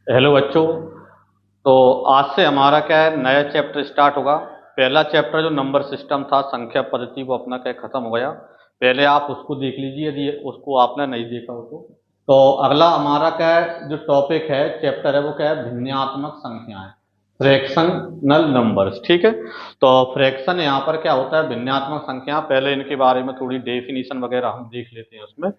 Hello बच्चों। तो आज से हमारा क्या है, नया चैप्टर स्टार्ट होगा। पहला चैप्टर जो नंबर सिस्टम था, संख्या पद्धति, वो अपना क्या खत्म हो गया। पहले आप उसको देख लीजिए यदि उसको आपने नहीं देखा हो तो अगला हमारा क्या है, जो टॉपिक है, चैप्टर है, वो क्या है, भिन्नात्मक संख्याएं, फ्रैक्शनल नंबर्स। ठीक है। तो फ्रैक्शन यहाँ पर क्या होता है, भिन्नात्मक संख्या। पहले इनके बारे में थोड़ी डेफिनेशन वगैरह हम देख लेते हैं उसमें।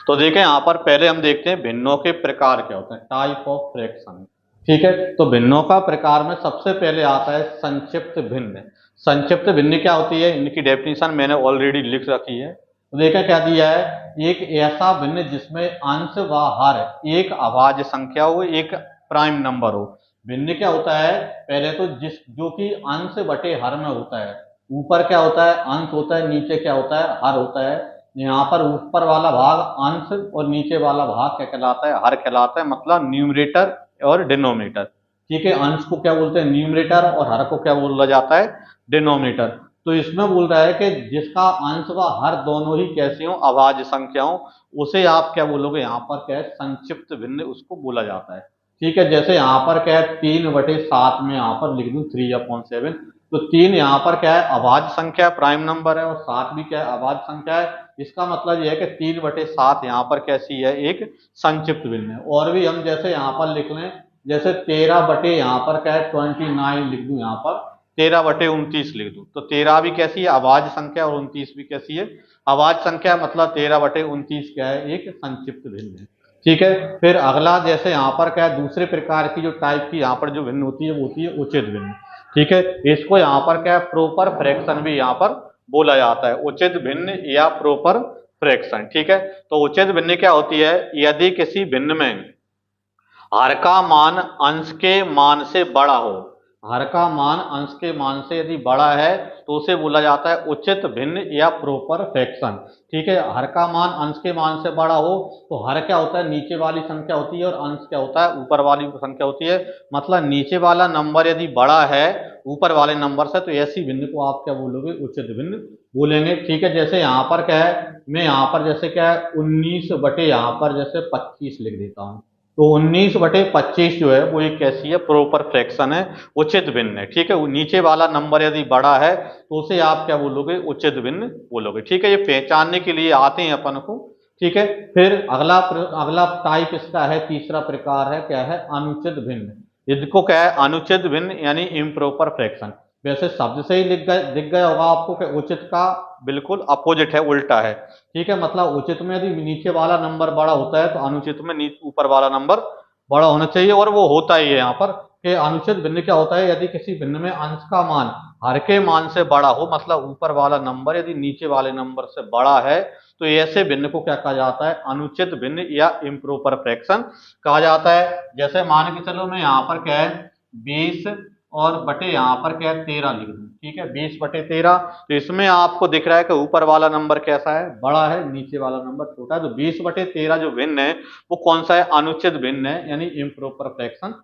तो देखें यहाँ पर पहले हम देखते हैं भिन्नों के प्रकार क्या होते हैं, टाइप ऑफ फ्रैक्शन। ठीक है। तो भिन्नों का प्रकार में सबसे पहले आता है संक्षिप्त भिन्न। संक्षिप्त भिन्न क्या होती है, इनकी डेफिनेशन मैंने ऑलरेडी लिख रखी है। तो देखा क्या दिया है, एक ऐसा भिन्न जिसमें अंश व हर एक अभाज्य संख्या हो, एक प्राइम नंबर हो। भिन्न क्या होता है, पहले तो जिस जो कि अंश बटे हर में होता है। ऊपर क्या होता है, अंश होता है, नीचे क्या होता है, हर होता है। यहाँ पर ऊपर वाला भाग अंश और नीचे वाला भाग क्या कहलाता है, हर कहलाता है, मतलब न्यूमरेटर और डिनोमिनेटर। ठीक है। अंश को क्या बोलते हैं, न्यूमरेटर, और हर को क्या बोला जाता है, डिनोमिनेटर। तो इसमें बोल रहा है कि जिसका अंश व हर दोनों ही कैसे हो, अभाज्य संख्या हो, उसे आप क्या बोलोगे, यहाँ पर क्या है, संक्षिप्त भिन्न उसको बोला जाता है। ठीक है। जैसे यहाँ पर क्या है, 3/7 में यहाँ पर लिख दूं 3/7। तो 3 यहाँ पर क्या है, अभाज्य संख्या, प्राइम नंबर है, और 7 भी क्या है, अभाज्य संख्या है। इसका मतलब यह है कि 3/7 यहाँ पर कैसी है, एक संक्षिप्त भिन्न है। और भी हम जैसे यहाँ पर लिख लें, जैसे 13 बटे यहाँ पर क्या है 29 लिख दूं, यहाँ पर 13/29 लिख दूं, तो 13 भी कैसी है, अभाज्य संख्या, और 29 भी कैसी है, अभाज्य संख्या। मतलब 13/29 क्या है, एक संक्षिप्त भिन्न है। ठीक है। फिर अगला जैसे यहाँ पर क्या है, दूसरे प्रकार की जो टाइप की यहाँ पर जो भिन्न होती है, वो होती है उचित भिन्न। ठीक है। इसको यहाँ पर क्या है, प्रोपर फ्रैक्शन भी यहाँ पर बोला जाता है, उचित भिन्न या प्रोपर फ्रैक्शन। ठीक है। तो उचित भिन्न क्या होती है, यदि किसी भिन्न में हर का मान अंश के मान से बड़ा हो, हर का मान अंश के मान से यदि बड़ा है तो उसे बोला जाता है उचित भिन्न या प्रोपर फ्रैक्शन। ठीक है। हर का मान अंश के मान से बड़ा हो तो हर क्या होता है, नीचे वाली संख्या होती है, और अंश क्या होता है, ऊपर वाली संख्या होती है। मतलब नीचे वाला नंबर यदि बड़ा है ऊपर वाले नंबर से, तो ऐसी भिन्न को आप क्या बोलोगे, उचित भिन्न बोलेंगे। ठीक है। जैसे यहाँ पर क्या है, मैं यहाँ पर जैसे क्या है 19 बटे यहाँ पर जैसे 25 लिख देता हूँ। तो 19/25 जो है वो एक कैसी है, प्रोपर फ्रैक्शन है, उचित भिन्न है। ठीक है। वो नीचे वाला नंबर यदि बड़ा है तो उसे आप क्या बोलोगे, उचित भिन्न बोलोगे। ठीक है। ये पहचानने के लिए आते हैं अपन को। ठीक है। फिर अगला अगला टाइप इसका है, तीसरा प्रकार है, क्या है, अनुचित भिन्न। इसको क्या है, अनुचित भिन्न यानी इम्प्रॉपर फ्रैक्शन। वैसे शब्द से ही दिख गया होगा आपको कि उचित का बिल्कुल अपोजिट है, उल्टा है। ठीक है। मतलब उचित में यदि नीचे वाला नंबर बड़ा होता है तो अनुचित में ऊपर वाला नंबर बड़ा होना चाहिए, और वो होता ही है यहाँ पर। कि अनुचित भिन्न क्या होता है, यदि किसी भिन्न में अंश का मान हर के मान से बड़ा हो, मतलब ऊपर वाला नंबर यदि नीचे वाले नंबर से बड़ा है, तो ऐसे भिन्न को क्या कहा जाता है, अनुचित भिन्न या इम्प्रॉपर फ्रैक्शन कहा जाता है। जैसे मान के चलो मैं यहाँ पर क्या है 20 और बटे यहाँ पर क्या है 13 लिख दूं। ठीक है। 20/13। तो इसमें आपको दिख रहा है कि ऊपर वाला नंबर कैसा है, बड़ा है, नीचे वाला नंबर छोटा है। तो 20/13 जो भिन्न है वो कौन सा है, अनुचित भिन्न है, यानी इम्प्रॉपर फ्रैक्शन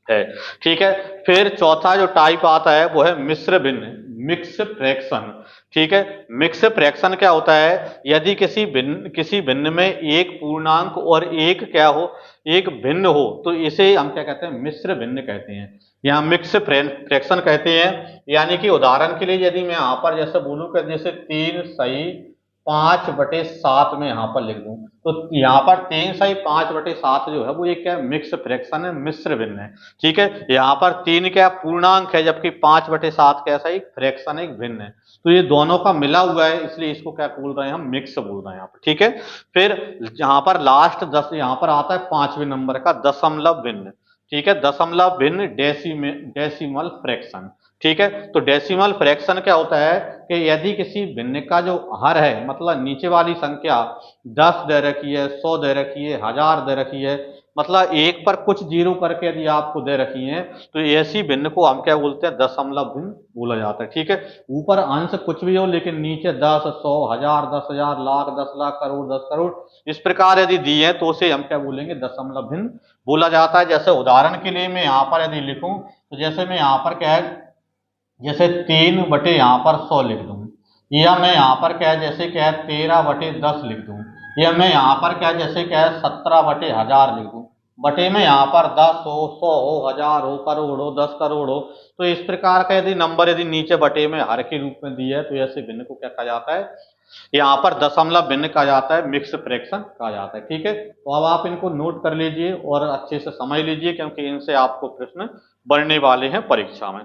है। ठीक है। फिर चौथा जो टाइप आता है वो है मिश्र भिन्न, मिक्स फ्रैक्शन। ठीक है। मिक्स फ्रैक्शन क्या होता है, यदि किसी भिन्न में एक पूर्णांक और एक क्या हो, एक भिन्न हो, तो इसे हम क्या कहते हैं, मिश्र भिन्न कहते हैं, या मिक्स फ्रैक्शन कहते हैं। यानी कि उदाहरण के लिए यदि मैं यहाँ पर जैसे बोलूँ कि जैसे 3/5 में यहाँ पर लिख दूं, तो यहाँ पर 3/5 जो है वो एक क्या मिक्स फ्रैक्शन है, मिश्र भिन्न है। ठीक है। यहाँ पर 3 क्या पूर्णांक है, जबकि 5/7 कैसा एक फ्रैक्शन है, एक भिन्न है। तो ये दोनों का मिला हुआ है, इसलिए इसको क्या बोल रहे हैं, हम मिक्स बोल रहे हैं यहाँ पर। ठीक है। फिर यहाँ पर लास्ट 10 यहाँ पर आता है 5वें नंबर का, दशमलव भिन्न। ठीक है। दशमलव भिन्न डेसिमल फ्रैक्शन। ठीक है। तो डेसिमल फ्रैक्शन क्या होता है कि यदि किसी भिन्न का जो हर है, मतलब नीचे वाली संख्या 10 दे रखी है, 100 दे रखी है, 1000 दे रखी है, मतलब एक पर कुछ जीरो करके यदि आपको दे रखी है, तो ऐसी भिन्न को हम क्या बोलते हैं, दशमलव भिन्न बोला जाता है। ठीक है। ऊपर अंश कुछ भी हो लेकिन नीचे 10, 100, 1000, 10,000, लाख, 10,00,000, करोड़, 10 करोड़, इस प्रकार यदि दी है तो उसे हम क्या बोलेंगे, दशमलव भिन्न बोला जाता है। जैसे उदाहरण के लिए मैं यहाँ पर यदि लिखूं, तो जैसे मैं यहाँ पर क्या है, जैसे 3 बटे यहाँ पर 100 लिख दूं, या मैं यहाँ पर क्या है, जैसे क्या है 13/10 लिख दूं, या मैं यहाँ पर क्या है, जैसे क्या है 17/1000 लिख दूं। बटे में यहाँ पर 10 हो, 100 हो, 1000 हो, करोड़ हो, 10 करोड़ हो, तो इस प्रकार का यदि नंबर यदि नीचे बटे में हर के रूप में दिया है तो ऐसे भिन्न को क्या कहा जाता है, यहाँ पर दशमलव भिन्न कहा जाता है, मिक्स फ्रैक्शन कहा जाता है। ठीक है, तो अब आप इनको नोट कर लीजिए और अच्छे से समझ लीजिए, क्योंकि इनसे आपको प्रश्न बनने वाले हैं परीक्षा में।